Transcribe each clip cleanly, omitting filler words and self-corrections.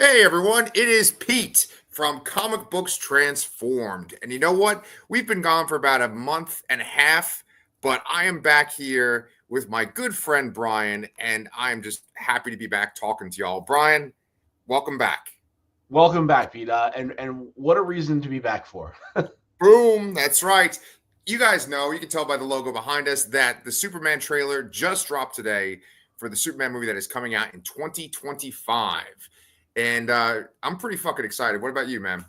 Hey everyone, it is Pete from Comic Books Transformed. And you know what? We've been gone for about a month and a half, but I am back here with my good friend Brian, and I am just happy to be back talking to y'all. Brian, welcome back. Welcome back, Pete. And what a reason to be back for. Boom, that's right. You guys know, you can tell by the logo behind us that the Superman trailer just dropped today for the Superman movie that is coming out in 2025. And I'm pretty fucking excited. What about you, man?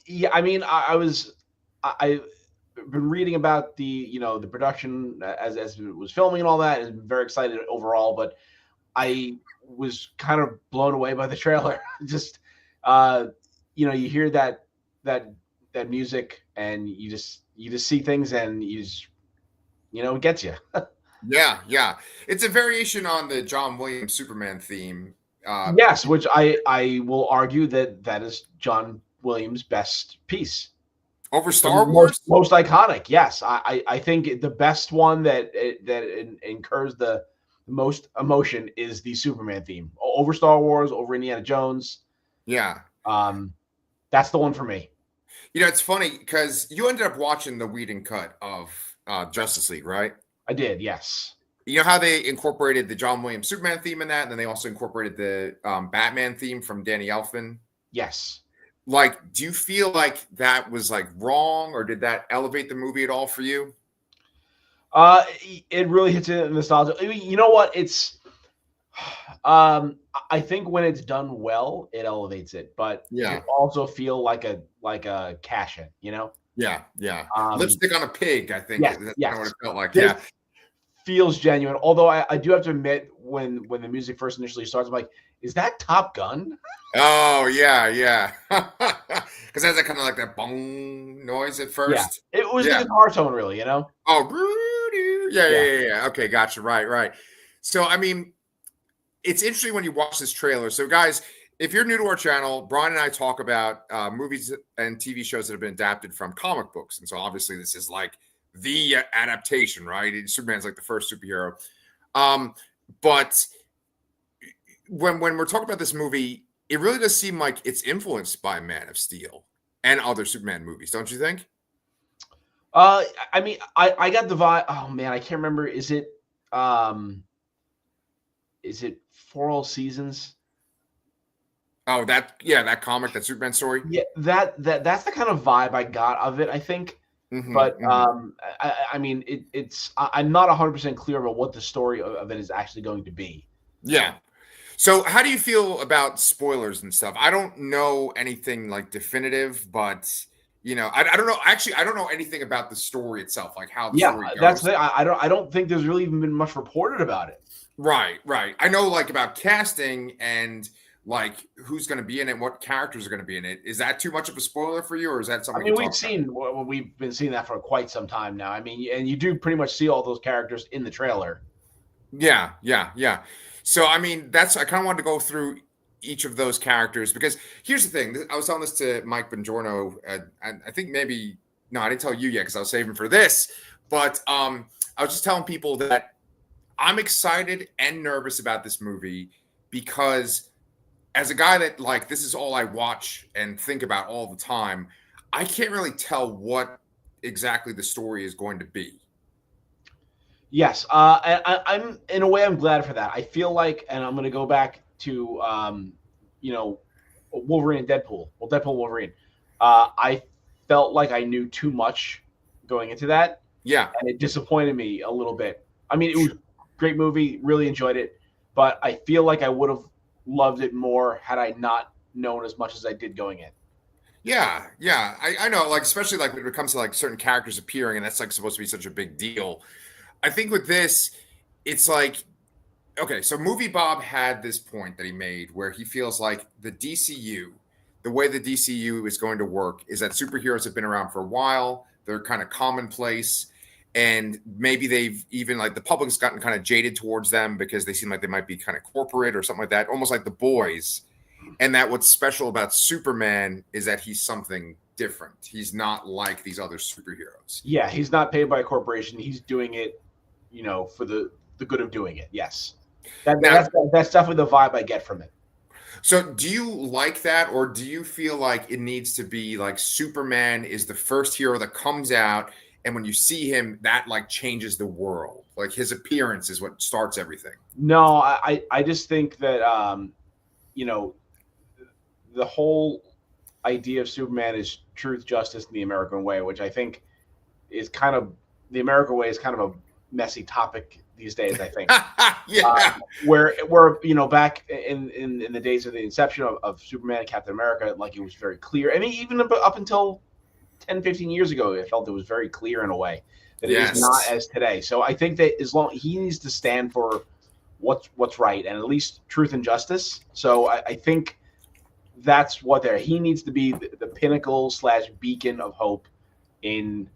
Yeah, I mean, I've been reading about the production as it was filming and all that, and very excited overall. But I was kind of blown away by the trailer. Just you hear that music, and you just see things, and it gets you. Yeah. It's a variation on the John Williams Superman theme. Yes, which I will argue that is John Williams' best piece. Over Star Wars? Most iconic, yes. I think the best one that incurs the most emotion is the Superman theme. Over Star Wars, over Indiana Jones. Yeah. That's the one for me. It's funny because you ended up watching the Whedon cut of Justice League, right? I did, yes. You know how they incorporated the John Williams Superman theme in that, and then they also incorporated the Batman theme from Danny Elfman? Yes. Like, do you feel like that was like wrong, or did that elevate the movie at all for you? It really hits it in nostalgia. I mean, you know what? It's I think when it's done well, it elevates it, but you also feel like a cash in, Yeah. Lipstick on a pig, I think. Yes, That's yes. kind of what it felt like. This yeah. Feels genuine. Although I do have to admit, when the music first initially starts, I'm like, is that Top Gun? Oh, yeah. Because that's kind of like that bong noise at first. Yeah. It was the guitar tone, really, Oh, yeah. Okay, gotcha. Right. So, I mean, it's interesting when you watch this trailer. So, guys, if you're new to our channel, Brian and I talk about movies and TV shows that have been adapted from comic books. And so, obviously, this is like the adaptation, right? Superman's like the first superhero. But when we're talking about this movie, it really does seem like it's influenced by Man of Steel and other Superman movies, don't you think? I mean, I got the vibe. Oh man, I can't remember. Is it For All Seasons? Oh, that comic, that Superman story. Yeah, that's the kind of vibe I got of it, I think. But I mean, it's I'm not 100% clear about what the story of it is actually going to be. Yeah. So how do you feel about spoilers and stuff? I don't know anything like definitive, but I don't know. Actually, I don't know anything about the story itself, like how the story goes. That's the thing. I don't think there's really even been much reported about it. Right. I know like about casting and like who's going to be in it, what characters are going to be in it. Is that too much of a spoiler for you, or is that something? I mean, we've been seeing that for quite some time now. I mean, and you do pretty much see all those characters in the trailer. Yeah. So I mean, I kind of wanted to go through each of those characters because here's the thing. I was telling this to Mike Bongiorno. I think I didn't tell you yet because I was saving for this. But I was just telling people that I'm excited and nervous about this movie because as a guy that like this is all I watch and think about all the time, I can't really tell what exactly the story is going to be. Yes, I'm in a way I'm glad for that. I feel like, and I'm going to go back to Wolverine and Deadpool. Well, Deadpool and Wolverine. I felt like I knew too much going into that. Yeah, and it disappointed me a little bit. I mean, it was a great movie, really enjoyed it, but I feel like I would have loved it more had I not known as much as I did going in. Yeah. I know, like especially like when it comes to like certain characters appearing, and that's like supposed to be such a big deal. I think with this, it's like, okay, so Movie Bob had this point that he made where he feels like the way the DCU is going to work is that superheroes have been around for a while. They're kind of commonplace. And maybe they've even like the public's gotten kind of jaded towards them because they seem like they might be kind of corporate or something like that, almost like The Boys. And that what's special about Superman is that he's something different. He's not like these other superheroes. Yeah, he's not paid by a corporation. He's doing it, for the good of doing it. Yes. That's definitely the vibe I get from it. So do you like that, or do you feel like it needs to be like Superman is the first hero that comes out, and when you see him, that like changes the world? Like his appearance is what starts everything. No, I just think that you know, the whole idea of Superman is truth, justice, and the American way, which I think is kind of the American way is kind of a messy topic these days. I think Yeah. where back in the days of the inception of Superman and Captain America, like it was very clear. I mean, even up until 10, 15 years ago, I felt it was very clear in a way that it is not Yes. as today. So I think that as long he needs to stand for what's right and at least truth and justice. So I think that's what he needs to be the pinnacle / beacon of hope in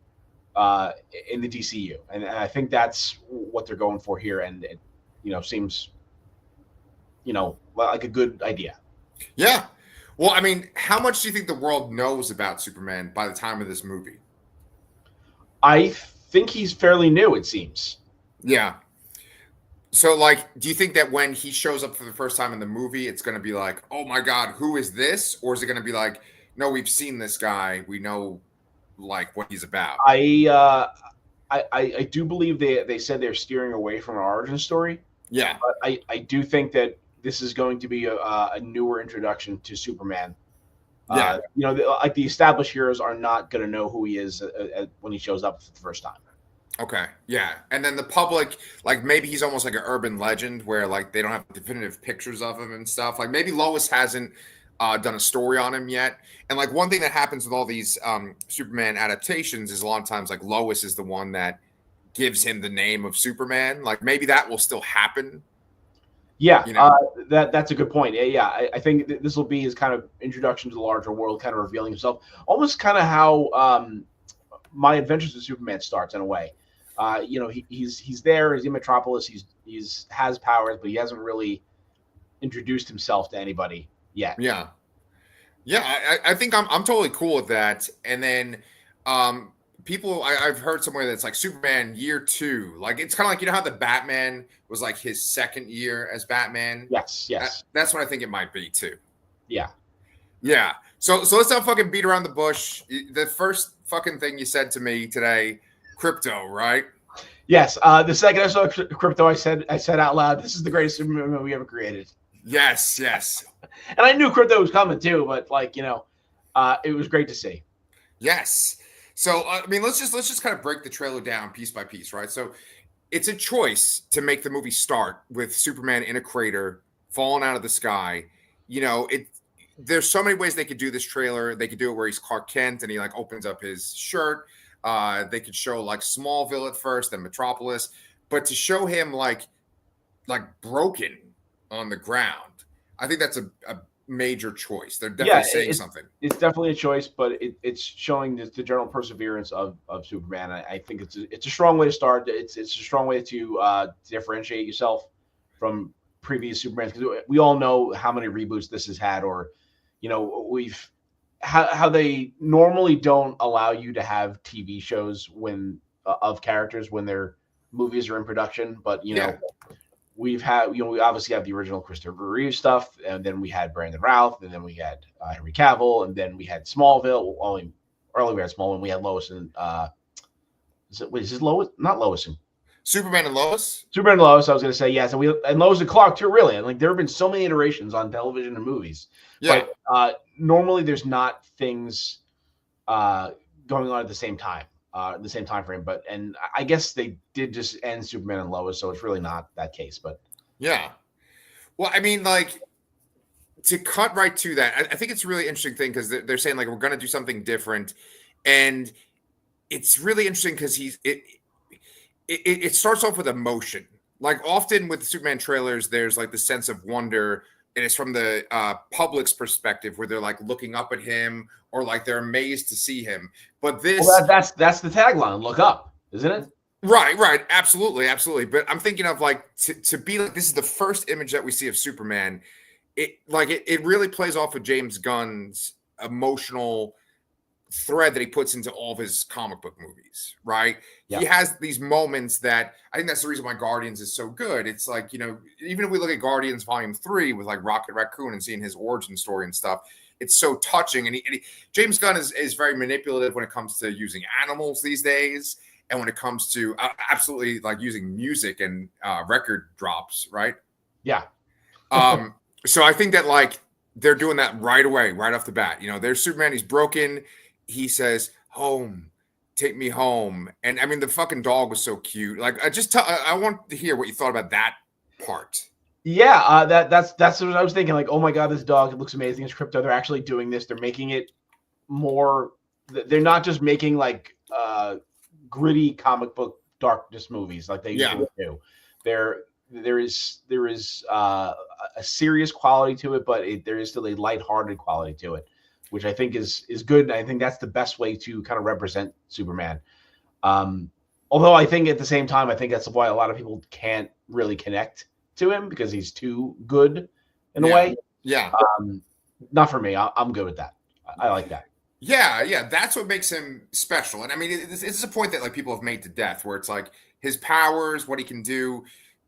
uh, in the DCU, and I think that's what they're going for here, and it seems like a good idea. Yeah. Well, I mean, how much do you think the world knows about Superman by the time of this movie? I think he's fairly new. It seems. Yeah. So, like, do you think that when he shows up for the first time in the movie, it's going to be like, oh my God, who is this? Or is it going to be like, no, we've seen this guy. We know, like, what he's about? I do believe they said they're steering away from an origin story, Yeah. but I do think that this is going to be a newer introduction to Superman. Yeah. Like the established heroes are not going to know who he is when he shows up for the first time. Okay. Yeah. And then the public, like, maybe he's almost like an urban legend where, like, they don't have definitive pictures of him and stuff. Like, maybe Lois hasn't done a story on him yet. And, like, one thing that happens with all these Superman adaptations is a lot of times, like, Lois is the one that gives him the name of Superman. Like, maybe that will still happen. Yeah, You know? that's a good point. Yeah, I think this will be his kind of introduction to the larger world, kind of revealing himself, almost kind of how My Adventures with Superman starts in a way. He's there, he's in Metropolis, he's has powers, but he hasn't really introduced himself to anybody yet. Yeah. Yeah, I think I'm totally cool with that. And then people I've heard somewhere that's like Superman year 2. Like it's kind of like how the Batman was like his second year as Batman. Yes. That's what I think it might be too. Yeah. Yeah. So let's not fucking beat around the bush. The first fucking thing you said to me today, crypto, right? Yes. The second I saw Crypto, I said out loud, "This is the greatest Superman movie ever created." Yes. And I knew Crypto was coming too, but it was great to see. Yes. So I mean, let's just kind of break the trailer down piece by piece, right? So it's a choice to make the movie start with Superman in a crater falling out of the sky. There's so many ways they could do this trailer. They could do it where he's Clark Kent and he like opens up his shirt. They could show like Smallville at first, then Metropolis, but to show him like broken on the ground, I think that's a major choice. They're definitely saying something. It's definitely a choice, but it's showing the general perseverance of Superman. I think it's a strong way to start. It's a strong way to differentiate yourself from previous Supermans, because we all know how many reboots this has had, or we've how they normally don't allow you to have TV shows when of characters when their movies are in production, but we've had, we obviously have the original Christopher Reeve stuff, and then we had Brandon Routh, and then we had Henry Cavill, and then we had Smallville. Early we had Smallville, and we had Lois and is this Lois? Not Lois and Superman and Lois. Superman and Lois. I was going to say yes, and Lois and Clark too. Really, and like there have been so many iterations on television and movies. Yeah. But normally there's not things going on at the same time. The same time frame, and I guess they did just end Superman and Lois, so it's really not that case. But yeah, well, I mean, like to cut right to that, I think it's a really interesting thing because they're saying like we're going to do something different, and it's really interesting because it starts off with emotion. Like often with Superman trailers, there's like the sense of wonder, and it's from the public's perspective where they're like looking up at him or like they're amazed to see him. But this that's the tagline, look up, isn't it? Right, absolutely. But I'm thinking of like to be like this is the first image that we see of Superman. It really plays off of James Gunn's emotional thread that he puts into all of his comic book movies, right? Yeah. He has these moments that I think that's the reason why Guardians is so good. It's like, you know, even if we look at Guardians Volume 3 with like Rocket Raccoon and seeing his origin story and stuff, it's so touching. And, James Gunn is very manipulative when it comes to using animals these days. And when it comes to absolutely like using music and record drops, right? Yeah. So I think that like they're doing that right away, right off the bat. You know, there's Superman. He's broken. He says, "Home, take me home." And I mean, the fucking dog was so cute. Like, I want to hear what you thought about that part. Yeah, that's what I was thinking. Like, oh my god, this dog, it looks amazing. It's Crypto. They're actually doing this. They're making it more. They're not just making like gritty comic book darkness movies like they usually do. There is a serious quality to it, but there is still a lighthearted quality to it, which I think is good. And I think that's the best way to kind of represent Superman. Although I think at the same time, I think that's why a lot of people can't really connect to him because he's too good in a way. Yeah. Not for me. I'm good with that. I like that. Yeah, that's what makes him special. And I mean, it's a point that like people have made to death, where it's like his powers, what he can do,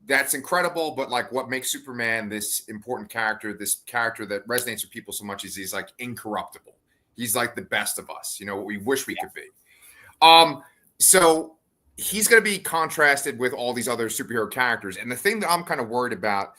that's incredible. But like, what makes Superman this important character, this character that resonates with people so much, is he's like incorruptible. He's like the best of us. You know, what we wish we could be. So he's going to be contrasted with all these other superhero characters. And the thing that I'm kind of worried about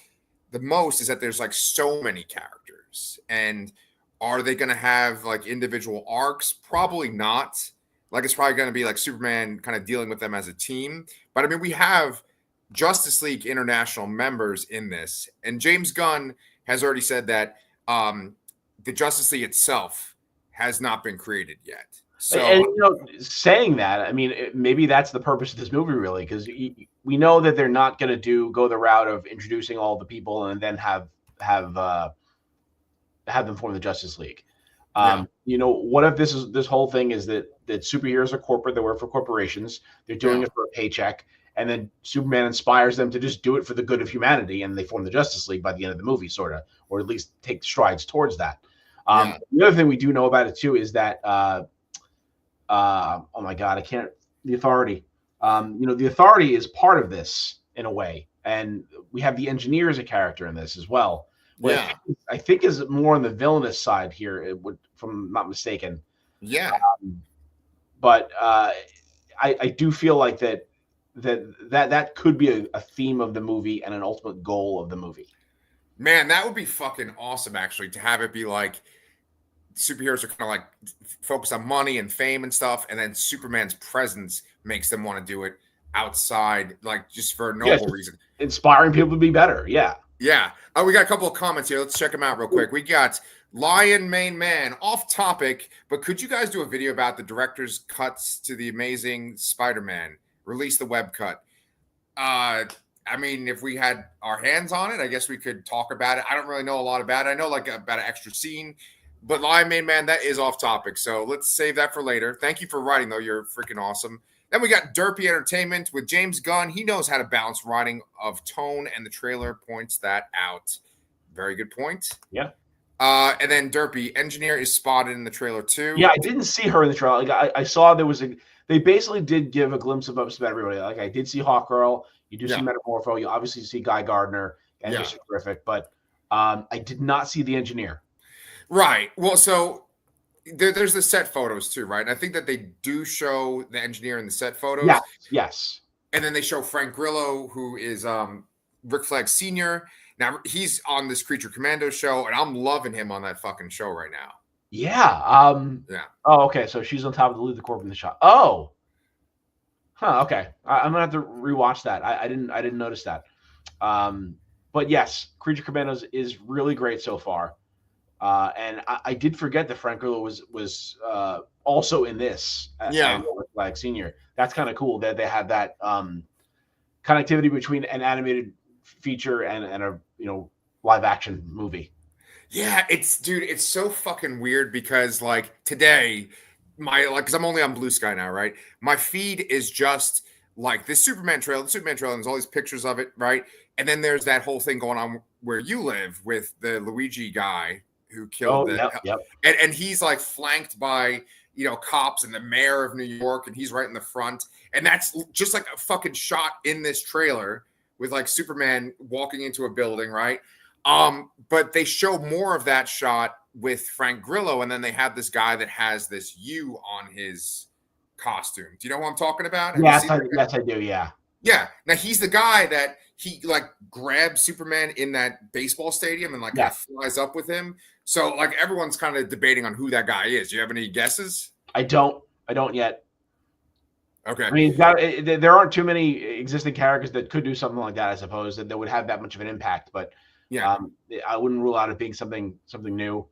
the most is that there's like so many characters, and are they going to have like individual arcs? Probably not. Like, it's probably going to be like Superman kind of dealing with them as a team. But I mean, we have Justice League International members in this, and James Gunn has already said that the Justice League itself has not been created yet. So, and you know, saying that, I mean, maybe that's the purpose of this movie, really, because we know that they're not going to go the route of introducing all the people and then have them form the Justice League. You know, what if this whole thing is that superheroes are corporate, they work for corporations, they're doing it for a paycheck, and then Superman inspires them to just do it for the good of humanity, and they form the Justice League by the end of the movie, sort of, or at least take strides towards that. The other thing we do know about it too is that oh my god, the Authority. You know, the Authority is part of this in a way, and we have the Engineer as a character in this as well. I think is more on the villainous side here, if I'm not mistaken. But I do feel like that could be a theme of the movie and an ultimate goal of the movie. Man, that would be fucking awesome, actually, to have it be like superheroes are kind of like focused on money and fame and stuff, and then Superman's presence makes them want to do it outside, like just for a noble reason. Inspiring people to be better. Yeah. We got a couple of comments here. Let's check them out real quick. We got Lion Main Man, off topic, but could you guys do a video about the director's cuts to the Amazing Spider-Man? Release the web cut. I mean, if we had our hands on it, I guess we could talk about it. I don't really know a lot about it. I know like about an extra scene, but Lion Main Man, that is off topic. So let's save that for later. Thank you for writing, though. You're freaking awesome. Then we got Derpy Entertainment with James Gunn. He knows how to balance writing of tone, and the trailer points that out. Very good point. Yeah. And then Derpy, Engineer, is spotted in the trailer too. Yeah, I didn't see her in the trailer. Like I saw there was they basically did give a glimpse of everybody. Like I did see Hawkgirl. You do see Metamorpho. You obviously see Guy Gardner, and he's terrific. But I did not see the Engineer. Right. Well, so there's the set photos too, right? And I think that they do show the Engineer in the set photos. Yes. And then they show Frank Grillo, who is Rick Flag Sr. Now he's on this Creature Commando show, and I'm loving him on that fucking show right now. Yeah. Oh, okay. So she's on top of the Leave the Corp in the shot. Oh. Huh. Okay. I'm gonna have to rewatch that. I didn't notice that. But yes, Creature Commandos is really great so far. And I did forget that Frank Grillo was also in this. Like Senior. That's kind of cool that they have that connectivity between an animated feature and a live action movie. Yeah, it's so fucking weird because like today, because I'm only on Blue Sky now, right? My feed is just like this Superman trailer, and there's all these pictures of it, right? And then there's that whole thing going on where you live with the Luigi guy, who killed Oh, the, yep. and he's like flanked by cops and the mayor of New York, and he's right in the front, and that's just like a fucking shot in this trailer with like Superman walking into a building, right? But they show more of that shot with Frank Grillo, and then they have this guy that has this U on his costume. Do you know who I'm talking about? Have you seen that? Yes, I do. Yeah. Yeah. Now he's the guy that he like grabs Superman in that baseball stadium and like kind of flies up with him. So like everyone's kind of debating on who that guy is. Do you have any guesses? I don't yet. Okay. I mean, there aren't too many existing characters that could do something like that, I suppose, that would have that much of an impact. But yeah, I wouldn't rule out it being something new.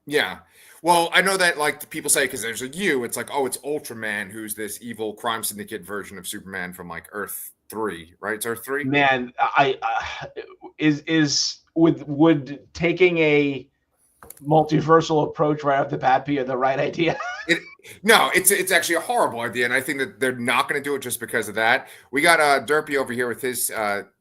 Yeah. Well, I know that like the people say because there's a U, it's like, oh, it's Ultraman, who's this evil crime syndicate version of Superman from like Earth 3, right? It's Earth 3. Man, would taking a multiversal approach right off the bat be the right idea? No, it's actually a horrible idea, and I think that they're not going to do it just because of that. We got Derpy over here with his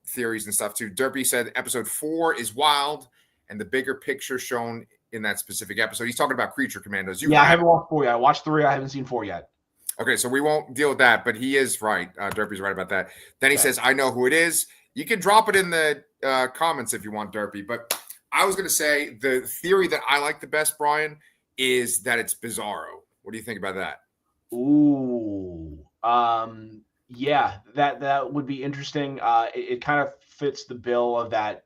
theories and stuff too. Derpy said episode 4 is wild, and the bigger picture shown in that specific episode. He's talking about Creature Commandos. I haven't watched 4 yet. I watched 3. I haven't seen 4 yet. Okay, so we won't deal with that, but he is right. Derpy's right about that. Then he says, I know who it is. You can drop it in the comments if you want, Derpy. But I was going to say the theory that I like the best, Brian, is that it's Bizarro. What do you think about that? Ooh. Yeah, that would be interesting. It kind of fits the bill of that,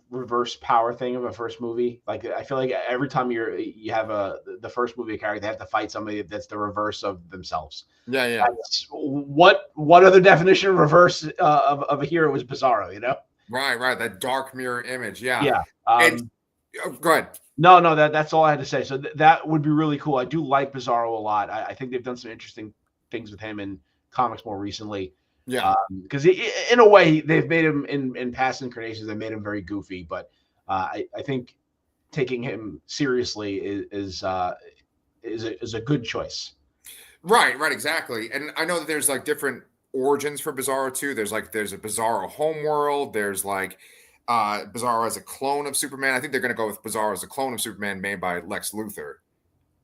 reverse power thing of a first movie. Like I feel like every time you have the first movie character, they have to fight somebody that's the reverse of themselves. Yeah. What other definition of reverse of a hero is Bizarro? Right. That dark mirror image. Yeah. Yeah. Go ahead. No, that's all I had to say. So that would be really cool. I do like Bizarro a lot. I think they've done some interesting things with him in comics more recently. Yeah, because in a way they've made him in past incarnations. They made him very goofy, but I think taking him seriously is a good choice. Right, exactly. And I know that there's like different origins for Bizarro too. There's a Bizarro homeworld. There's like Bizarro as a clone of Superman. I think they're going to go with Bizarro as a clone of Superman made by Lex Luthor.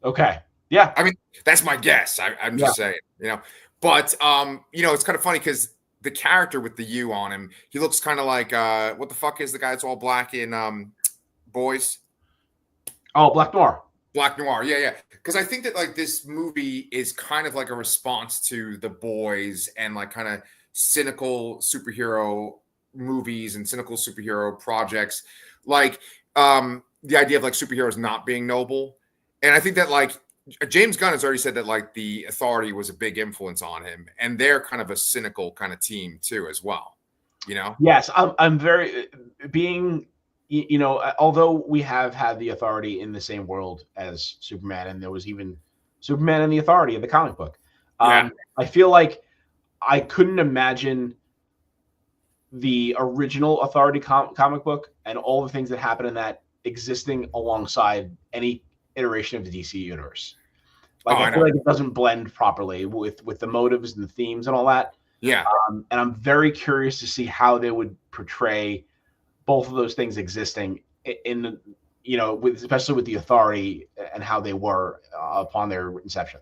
Okay. Yeah. I mean, that's my guess. I'm just saying, But it's kind of funny because the character with the U on him, he looks kind of like what the fuck is the guy that's all black in Boys? Oh, Black Noir. Black Noir, yeah. Because I think that like this movie is kind of like a response to The Boys and like kind of cynical superhero movies and cynical superhero projects, like the idea of like superheroes not being noble. And I think that like James Gunn has already said that like the Authority was a big influence on him, and they're kind of a cynical kind of team too, as well. Yes, I'm very being. Although we have had the Authority in the same world as Superman, and there was even Superman and the Authority in the comic book. I feel like I couldn't imagine the original Authority comic book and all the things that happen in that existing alongside any iteration of the DC universe. Like I feel like it doesn't blend properly with the motives and the themes and all that. Yeah. And I'm very curious to see how they would portray both of those things existing in especially with the Authority and how they were upon their inception.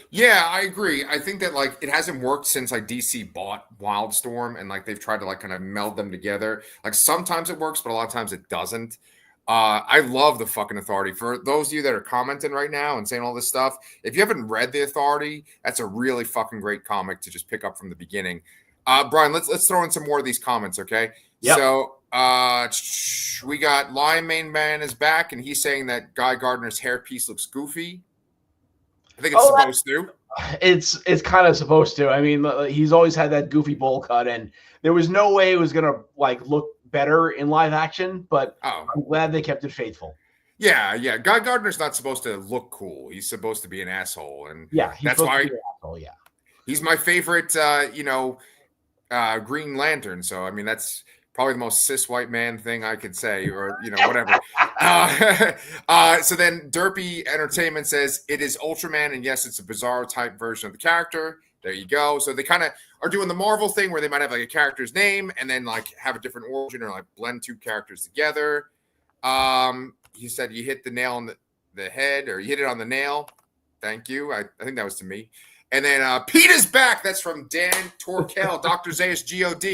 Yeah, I agree. I think that like it hasn't worked since like DC bought Wildstorm, and like they've tried to like kind of meld them together. Like sometimes it works, but a lot of times it doesn't. I love the fucking Authority. For those of you that are commenting right now and saying all this stuff, if you haven't read the Authority, that's a really fucking great comic to just pick up from the beginning. Brian, let's throw in some more of these comments, okay? Yep. So we got Lion Mane Man is back, and he's saying that Guy Gardner's hairpiece looks goofy. I think it's supposed to. It's kind of supposed to. I mean, he's always had that goofy bowl cut, and there was no way it was gonna like look better in live action. But I'm glad they kept it faithful. Yeah. Guy Gardner's not supposed to look cool. He's supposed to be an asshole, and that's why. He's my favorite. Green Lantern. So I mean, that's probably the most cis white man thing I could say, or whatever. So then Derpy Entertainment says it is Ultraman, and yes, it's a Bizarro type version of the character. There you go. So they kind of are doing the Marvel thing where they might have like a character's name and then like have a different origin or like blend two characters together. he said you hit the nail on the head, or you hit it on the nail. Thank you. I think that was to me. And then Pete is back. That's from Dan Torkel, Dr. Zayas God.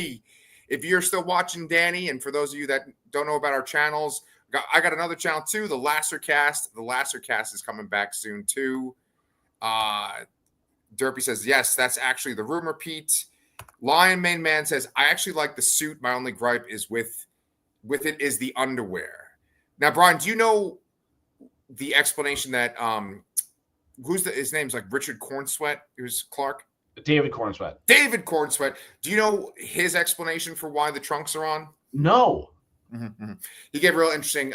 If you're still watching, Danny, and for those of you that don't know about our channels, I got another channel too, the Lassercast. The Lassercast is coming back soon too. Derpy says, yes, that's actually the rumor, Pete. Lion Main Man says, I actually like the suit. My only gripe is with it is the underwear. Now, Brian, do you know the explanation that his name's like Richard Cornsweet, who's Clark? David Cornsweet. David Cornsweet. Do you know his explanation for why the trunks are on? No. Mm-hmm. He gave a real interesting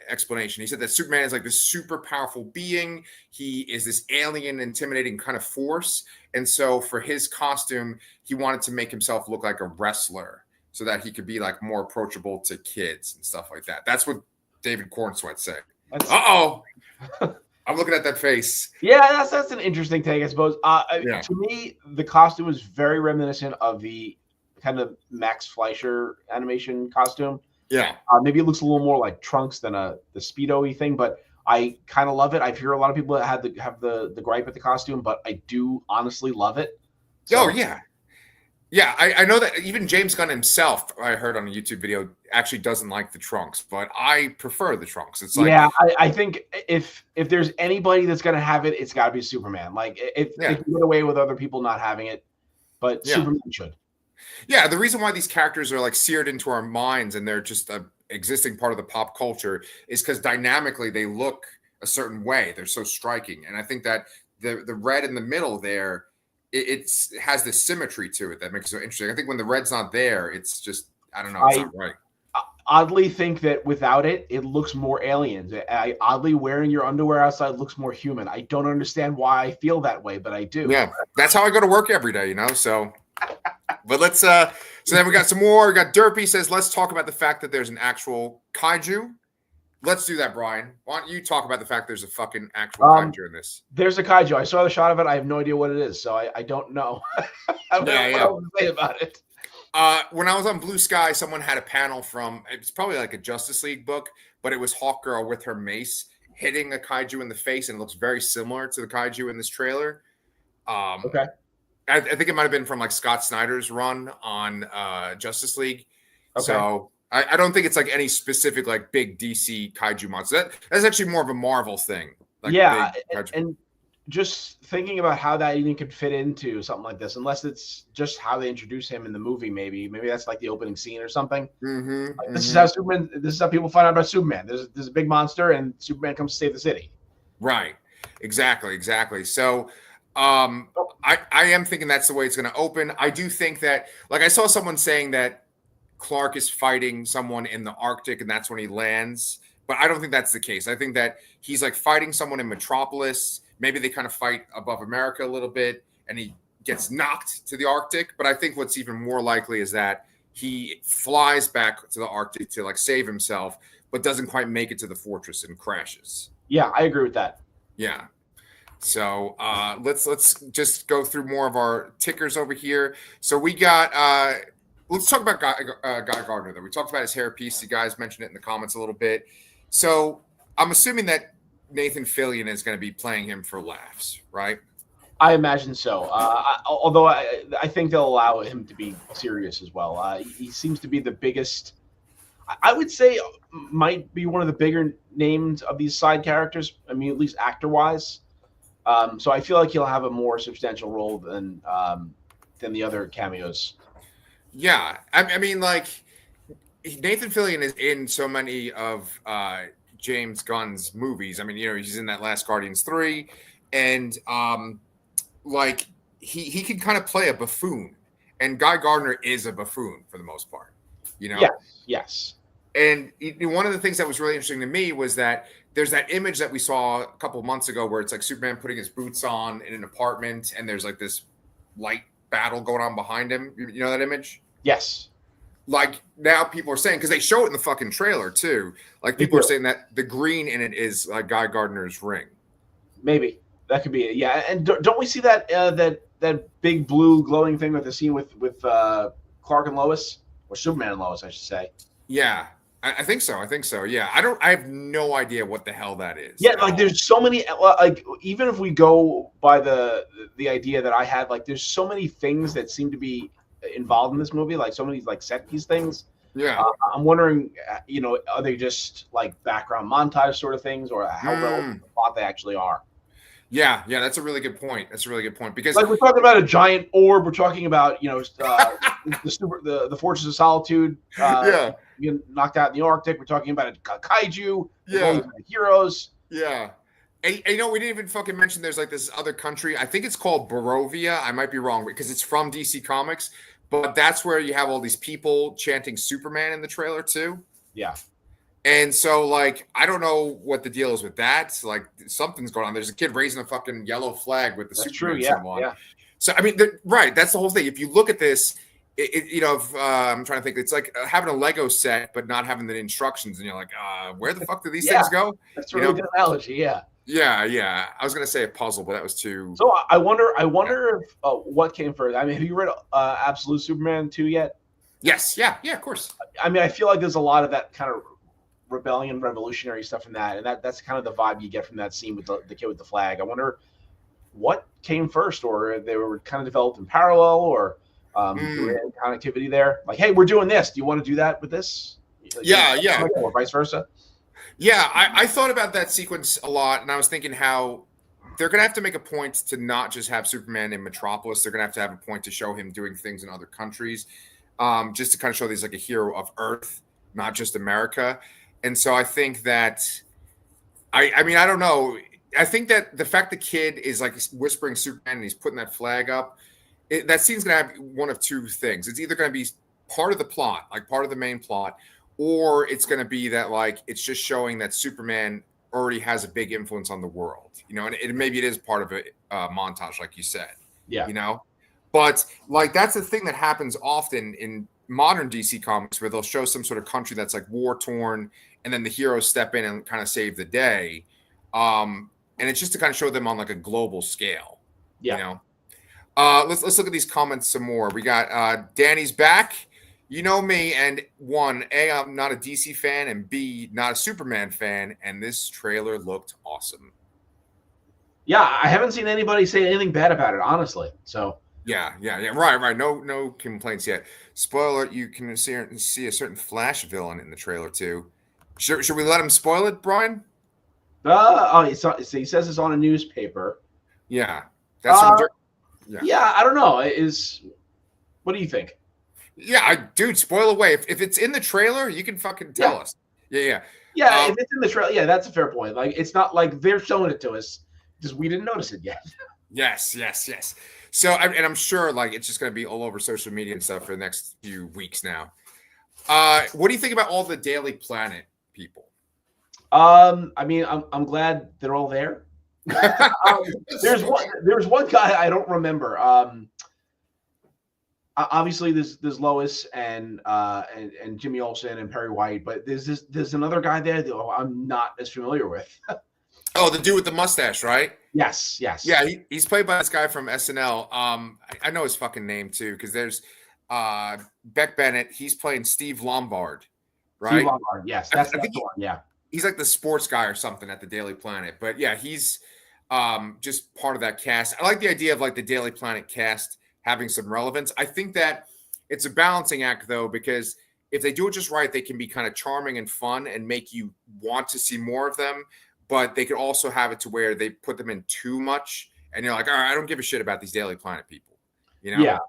explanation. He said that Superman is like this super powerful being. He is this alien, intimidating kind of force. And so for his costume, he wanted to make himself look like a wrestler so that he could be like more approachable to kids and stuff like that. That's what David Cornsweet said. Uh-oh. I'm looking at that face. Yeah, that's an interesting take, I suppose. To me, the costume was very reminiscent of the kind of Max Fleischer animation costume. Yeah. Maybe it looks a little more like Trunks than the Speedo-y thing, but I kind of love it. I hear a lot of people that have the gripe at the costume, but I do honestly love it. So, oh, yeah. Yeah, I know that even James Gunn himself, I heard on a YouTube video, actually doesn't like the trunks, but I prefer the trunks. It's like, yeah, I think if there's anybody that's gonna have it, it's got to be Superman. Like if they can get away with other people not having it, but Superman should. Yeah, the reason why these characters are like seared into our minds and they're just a existing part of the pop culture is because dynamically they look a certain way. They're so striking, and I think that the red in the middle there. It has this symmetry to it that makes it so interesting. I think when the red's not there, it's just, I don't know, it's not right. I oddly think that without it, it looks more aliens. Oddly, wearing your underwear outside looks more human. I don't understand why I feel that way, but I do. Yeah, that's how I go to work every day, so. But let's, so then we got some more. We got Derpy says, let's talk about the fact that there's an actual kaiju. Let's do that, Brian. Why don't you talk about the fact there's a fucking actual kaiju in this? There's a kaiju. I saw the shot of it. I have no idea what it is, so I don't know. I don't know what to say about it. When I was on Blue Sky, someone had a panel from, it's probably like a Justice League book, but it was Hawkgirl with her mace hitting a kaiju in the face, and it looks very similar to the kaiju in this trailer. Okay. I think it might have been from like Scott Snyder's run on Justice League. Okay. So I don't think it's like any specific like big DC kaiju monster. That's actually more of a Marvel thing. Like and just thinking about how that even could fit into something like this, unless it's just how they introduce him in the movie, maybe that's like the opening scene or something. This is how Superman. This is how people find out about Superman. There's a big monster, and Superman comes to save the city. Right. Exactly. So. I am thinking that's the way it's going to open. I do think that, like, I saw someone saying that Clark is fighting someone in the Arctic and that's when he lands, but I don't think that's the case. I think that he's like fighting someone in Metropolis. Maybe they kind of fight above America a little bit and he gets knocked to the Arctic. But I think what's even more likely is that he flies back to the Arctic to like save himself, but doesn't quite make it to the fortress and crashes. Yeah, I agree with that. Yeah. So let's just go through more of our tickers over here. So we got let's talk about Guy Gardner though. We talked about his hairpiece. You guys mentioned it in the comments a little bit. So I'm assuming that Nathan Fillion is going to be playing him for laughs, right? I imagine so. Although I think they'll allow him to be serious as well. He seems to be the biggest. I would say might be one of the bigger names of these side characters. I mean, at least actor-wise. So I feel like he'll have a more substantial role than the other cameos. Yeah, I mean, like Nathan Fillion is in so many of James Gunn's movies. I mean, he's in that last Guardians 3, and like he can kind of play a buffoon, and Guy Gardner is a buffoon for the most part. Yes. And one of the things that was really interesting to me was that there's that image that we saw a couple of months ago where it's like Superman putting his boots on in an apartment and there's like this light battle going on behind him. You know that image? Yes. Like now people are saying, because they show it in the fucking trailer too, like people are saying that the green in it is like Guy Gardner's ring. Maybe. That could be it. Yeah. And don't we see that that big blue glowing thing with the scene with Clark and Lois? Or Superman and Lois, I should say. Yeah. I think so. I think so. Yeah. I have no idea what the hell that is. Yeah, at like all. there's so many like even if we go by the idea that I had, like there's so many things that seem to be involved in this movie, like so many like set piece things. Yeah. I'm wondering, are they just like background montage sort of things, or how relevant to the plot they actually are? Yeah. Yeah. That's a really good point. That's a really good point because Like we're talking about a giant orb, we're talking about the Fortress of Solitude, yeah. being knocked out in the Arctic. We're talking about a kaiju. There's all Yeah. these heroes. Yeah. And we didn't even fucking mention there's like this other country. I think it's called Barovia. I might be wrong because it's from DC Comics, but that's where you have all these people chanting Superman in the trailer too. Yeah. And so, like, I don't know what the deal is with that. Like, something's going on. There's a kid raising a fucking yellow flag with the That's Superman true. Yeah. symbol on. Yeah. So, I mean, right. That's the whole thing. If you look at this, if, I'm trying to think, it's like having a Lego set, but not having the instructions. And you're like, where the fuck do these things go? That's a really good analogy. Yeah. Yeah. Yeah. I was going to say a puzzle, but that was too. So I wonder if what came first. I mean, have you read Absolute Superman 2 yet? Yes. Yeah. Yeah. Of course. I mean, I feel like there's a lot of that kind of rebellion, revolutionary stuff in that, and that's kind of the vibe you get from that scene with the kid with the flag. I wonder what came first, or they were kind of developed in parallel, or connectivity there. Like, hey, we're doing this. Do you want to do that with this? Yeah. Yeah. Or vice versa. Yeah, I thought about that sequence a lot, and I was thinking how they're going to have to make a point to not just have Superman in Metropolis. They're going to have a point to show him doing things in other countries, just to kind of show that he's like a hero of Earth, not just America. And so I think that, I mean, I don't know. I think that the fact the kid is like whispering Superman and he's putting that flag up, that scene's going to have one of two things. It's either going to be part of the plot, like part of the main plot, or it's going to be that like it's just showing that Superman already has a big influence on the world, and maybe it is part of a montage, like you said, but like that's the thing that happens often in modern DC comics where they'll show some sort of country that's like war torn, and then the heroes step in and kind of save the day, and it's just to kind of show them on like a global scale. Let's look at these comments some more. We got Danny's back. You know me, and one, A, I'm not a DC fan, and B, not a Superman fan, and this trailer looked awesome. Yeah, I haven't seen anybody say anything bad about it, honestly. So yeah, right. No complaints yet. Spoiler: you can see a certain Flash villain in the trailer too. Should we let him spoil it, Brian? He says it's on a newspaper. Yeah, that's yeah. I don't know. What do you think? Yeah, dude, spoil away. If it's in the trailer, you can fucking tell us. Yeah. If it's in the trailer, that's a fair point. Like, it's not like they're showing it to us because we didn't notice it yet. Yes. So, and I'm sure like it's just going to be all over social media and stuff for the next few weeks now. What do you think about all the Daily Planet people? I mean, I'm glad they're all there. There's one guy I don't remember. Obviously, there's Lois and Jimmy Olsen and Perry White, but there's another guy there that I'm not as familiar with. Oh, the dude with the mustache, right? Yes. Yeah, he's played by this guy from SNL. I know his fucking name too because there's Beck Bennett. He's playing Steve Lombard, right? Steve Lombard, yes, that's the one. Yeah, he's like the sports guy or something at the Daily Planet. But yeah, he's just part of that cast. I like the idea of like the Daily Planet cast having some relevance. I think that it's a balancing act though, because if they do it just right, they can be kind of charming and fun and make you want to see more of them. But they could also have it to where they put them in too much, and you're like, all right, I don't give a shit about these Daily Planet people, Yeah,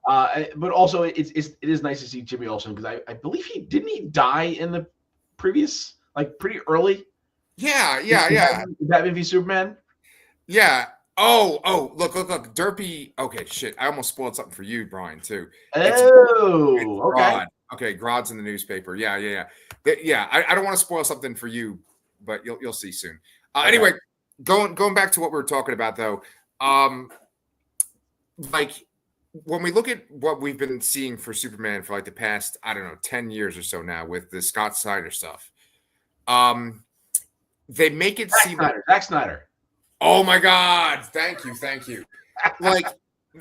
but also it is nice to see Jimmy Olsen because I believe he die in the previous, like, pretty early. Yeah. Batman v Superman. Yeah. Oh, look, Derpy. Okay, shit. I almost spoiled something for you, Brian, too. It's okay. Grodd. Okay, Grodd's in the newspaper. Yeah. I don't want to spoil something for you, but you'll see soon. Okay. Anyway, going back to what we were talking about, though, like when we look at what we've been seeing for Superman for like the past, I don't know, 10 years or so now with the Scott Snyder stuff, they make it seem Zack Snyder. Oh my God! Thank you. Like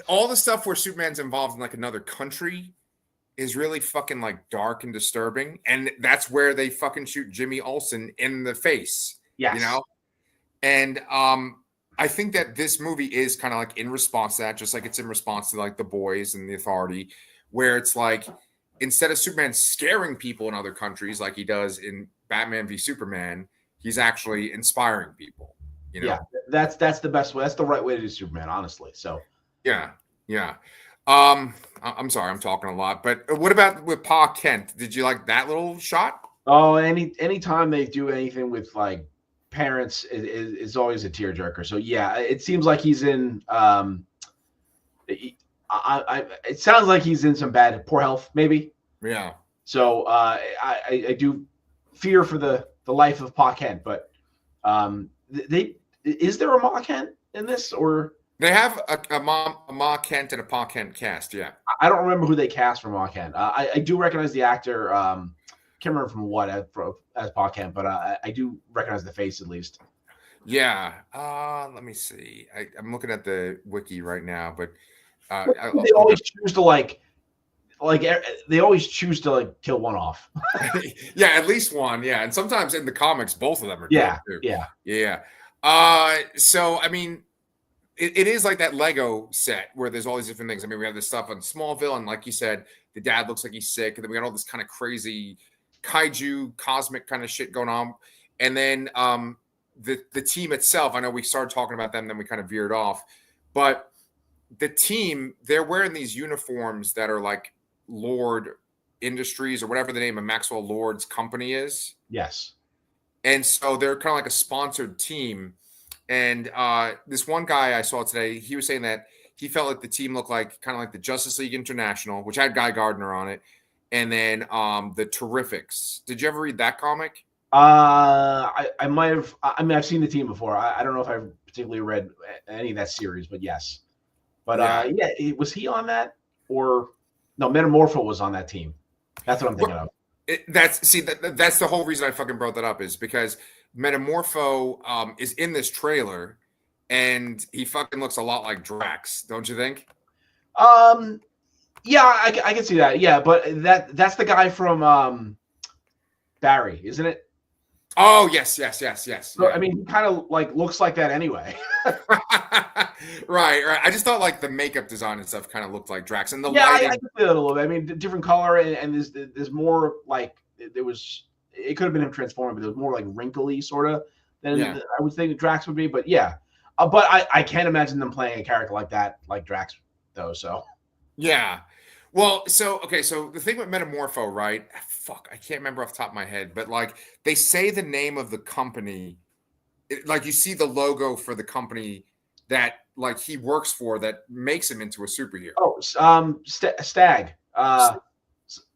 all the stuff where Superman's involved in like another country, is really fucking like dark and disturbing, and that's where they fucking shoot Jimmy Olsen in the face. Yes. You know, and I think that this movie is kind of like in response to that, just like it's in response to like The Boys and The Authority, where it's like instead of Superman scaring people in other countries like he does in Batman v Superman, he's actually inspiring people. You know? Yeah, that's the best way. That's the right way to do Superman, honestly. So yeah. I'm sorry, I'm talking a lot, but what about with Pa Kent? Did you like that little shot? Oh, anytime they do anything with like parents is always a tearjerker. So yeah, it seems like he's in. It sounds like he's in some poor health, maybe. Yeah. So I do fear for the life of Pa Kent, but is there a Ma Kent in this, or they have a Ma Kent and a Pa Kent cast? Yeah. I don't remember who they cast for Ma Kent. I do recognize the actor. Can't remember from what as Pa Kent, but I do recognize the face at least. Yeah. Let me see. I'm looking at the wiki right now, but they always choose to they always choose to like kill one off. Yeah, at least one. Yeah, and sometimes in the comics, both of them are. Yeah, too. Yeah. So I mean, it is like that Lego set where there's all these different things. I mean, we have this stuff on Smallville, and like you said, the dad looks like he's sick, and then we got all this kind of crazy kaiju cosmic kind of shit going on, and then the team itself. I know we started talking about them, then we kind of veered off, but the team, they're wearing these uniforms that are like Lord Industries or whatever the name of Maxwell Lord's company is. Yes. And so they're kind of like a sponsored team. And this one guy I saw today, he was saying that he felt like the team looked like kind of like the Justice League International, which had Guy Gardner on it, and then the Terrifics. Did you ever read that comic? I might have. I mean, I've seen the team before. I don't know if I've particularly read any of that series, but yes. But yeah, was he on that, or no? Metamorpho was on that team. That's what I'm thinking of. That's the whole reason I fucking brought that up is because Metamorpho is in this trailer, and he fucking looks a lot like Drax, don't you think? Yeah, I can see that. Yeah, but that's the guy from Barry, isn't it? Oh yes. So, yeah. I mean, he kind of like looks like that anyway. Right. I just thought like the makeup design and stuff kind of looked like Drax, and the lighting. I can see that a little bit. I mean, different color, and there's more like it could have been him transforming, but it was more like wrinkly sort of than I would think Drax would be. But yeah, but I can't imagine them playing a character like that, like Drax, though. So yeah. Well, so the thing with Metamorpho, right? Fuck, I can't remember off the top of my head, but like they say the name of the company, like you see the logo for the company that like he works for that makes him into a superhero. Oh, Stag.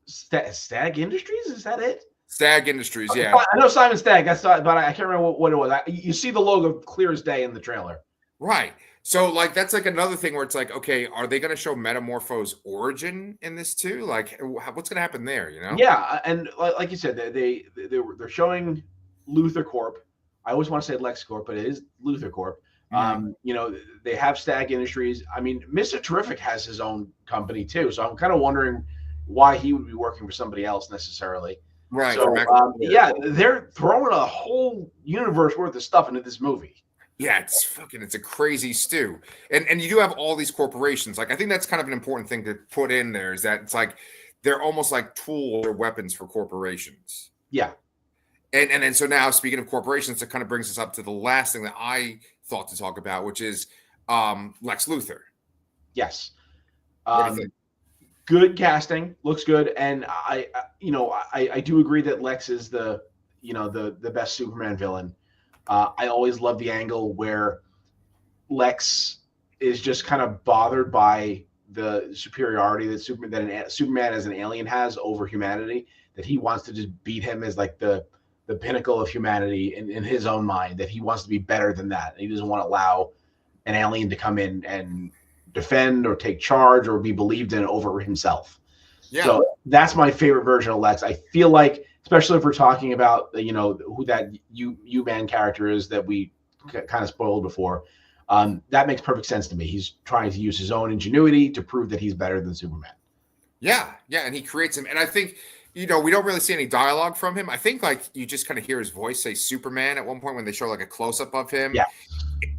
Stag Industries, is that it? Stag Industries, yeah. I know Simon Stagg. But I can't remember what it was. You see the logo clear as day in the trailer, right? So, like, that's like another thing where it's like, okay, are they going to show Metamorpho's origin in this too? Like, what's going to happen there? You know? Yeah, and like you said, they're showing Luthor Corp. I always want to say LexCorp, but it is Luthor Corp. Mm-hmm. You know, they have Stag Industries. I mean, Mr. Terrific has his own company too, so I'm kind of wondering why he would be working for somebody else necessarily. Right. So, yeah, they're throwing a whole universe worth of stuff into this movie. Yeah, it's a crazy stew. And you do have all these corporations. Like, I think that's kind of an important thing to put in there is that it's like they're almost like tools or weapons for corporations. Yeah. And then so now speaking of corporations, it kind of brings us up to the last thing that I thought to talk about, which is Lex Luthor. Yes. Good casting, looks good, and I do agree that Lex is the best Superman villain. I always love the angle where Lex is just kind of bothered by the superiority that Superman as an alien has over humanity, that he wants to just beat him as like the pinnacle of humanity in his own mind, that he wants to be better than that. He doesn't want to allow an alien to come in and defend or take charge or be believed in over himself. Yeah. So that's my favorite version of Lex. I feel like, especially if we're talking about, who that U-Man character is that we kind of spoiled before, that makes perfect sense to me. He's trying to use his own ingenuity to prove that he's better than Superman. Yeah, yeah, and he creates him. And I think, we don't really see any dialogue from him. I think like you just kind of hear his voice say Superman at one point when they show like a close up of him. Yeah.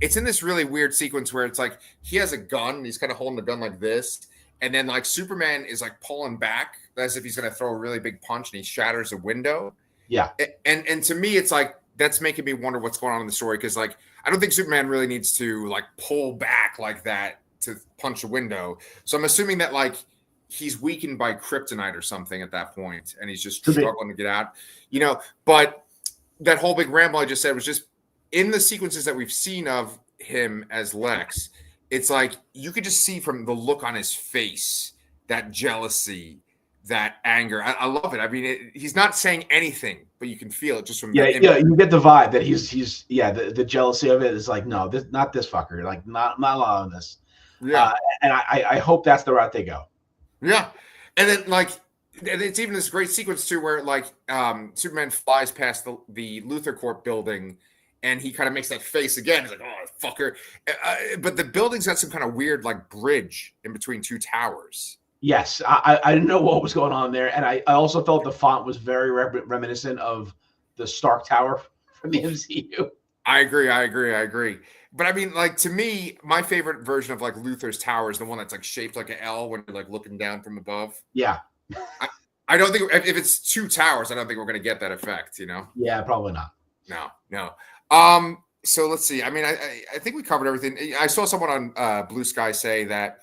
It's in this really weird sequence where it's like he has a gun, and he's kind of holding the gun like this, and then like Superman is like pulling back as if he's going to throw a really big punch, and he shatters a window. Yeah. And to me, it's like that's making me wonder what's going on in the story, because like I don't think Superman really needs to like pull back like that to punch a window. So I'm assuming that like he's weakened by kryptonite or something at that point, and he's just struggling to get out. But that whole big ramble I just said was just in the sequences that we've seen of him as Lex. It's like you could just see from the look on his face that jealousy, that anger. I love it. I mean, he's not saying anything, but you can feel it just from yeah. You get the vibe that he's the jealousy of it is like, no, this not this fucker. Like not allowing this. Yeah, and I hope that's the route they go. Yeah, and then like, and it's even this great sequence too, where like Superman flies past the Luthor Corp building, and he kind of makes that face again. He's like, "Oh, fucker!" But the building's got some kind of weird like bridge in between two towers. Yes, I didn't know what was going on there, and I also felt the font was very reminiscent of the Stark Tower from the MCU. I agree. But I mean, like to me, my favorite version of like Luthor's tower is the one that's like shaped like an L when you're like looking down from above. Yeah. I don't think if it's two towers, I don't think we're gonna get that effect. Yeah, probably not. No. So let's see. I mean, I think we covered everything. I saw someone on Blue Sky say that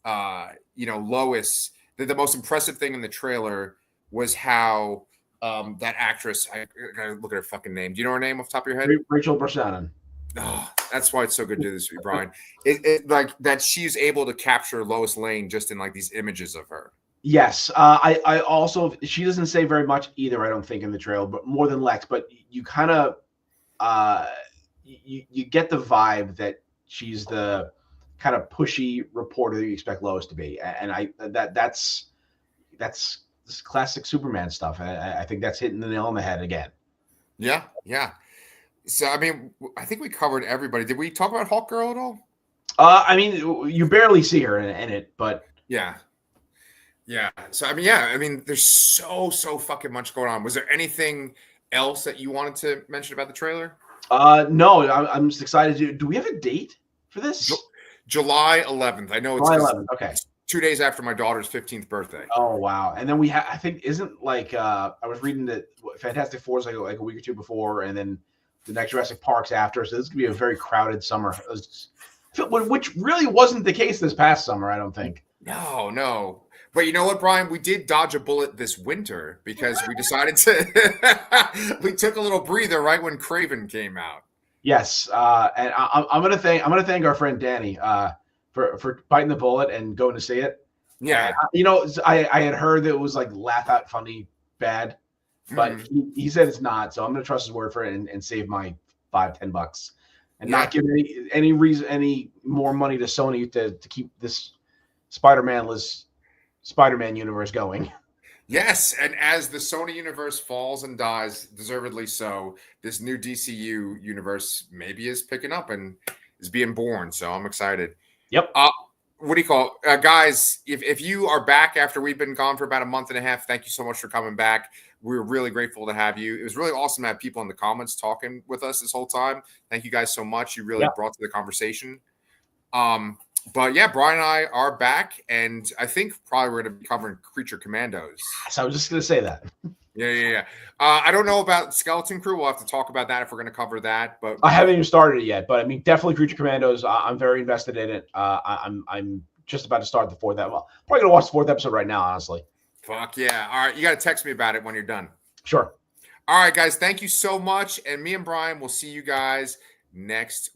Lois, the most impressive thing in the trailer was how that actress, I gotta look at her fucking name. Do you know her name off the top of your head? Rachel Brosnahan. Oh, that's why it's so good to do this with you, Brian. It like that she's able to capture Lois Lane just in like these images of her. Yes, I also, she doesn't say very much either, I don't think, in the trailer, but more than Lex. But you kind of you get the vibe that she's the kind of pushy reporter that you expect Lois to be, and that's this classic Superman stuff. I think that's hitting the nail on the head again. Yeah. So I mean, I think we covered everybody. Did we talk about Hawk Girl at all? I mean, you barely see her in it, but yeah. So I mean, there's so fucking much going on. Was there anything else that you wanted to mention about the trailer? No, I'm just excited. Do we have a date for this? July 11th. I know it's July 11th. Okay. 2 days after my daughter's 15th birthday. Oh wow! And then we have, I think, isn't like I was reading that Fantastic Four is like a week or two before, and then the next Jurassic Park's after. So this is gonna be a very crowded summer, which really wasn't the case this past summer. I don't think. No. But you know what, Brian? We did dodge a bullet this winter because we decided to. We took a little breather right when Kraven came out. Yes, and I'm gonna thank our friend Danny for biting the bullet and going to see it. Yeah, I had heard that it was like laugh out funny bad, but he said it's not. So I'm gonna trust his word for it and save my $5-10 and not give any more money to Sony to keep this Spider-Man-less Spider-Man universe going. Yes, and as the Sony universe falls and dies, deservedly so, this new DCU universe maybe is picking up and is being born. So I'm excited. Yep. What do you call it? Guys, if you are back after we've been gone for about a month and a half, thank you so much for coming back. We're really grateful to have you. It was really awesome to have people in the comments talking with us this whole time. Thank you guys so much. You really brought to the conversation. But yeah, Brian and I are back, and I think probably we're going to be covering Creature Commandos. So I was just going to say that. Yeah. I don't know about Skeleton Crew. We'll have to talk about that if we're going to cover that. But I haven't even started it yet. But I mean, definitely Creature Commandos. I'm very invested in it. I'm just about to start the fourth episode. Well, probably going to watch the fourth episode right now, honestly. Fuck yeah! All right, you got to text me about it when you're done. Sure. All right, guys. Thank you so much, and me and Brian will see you guys next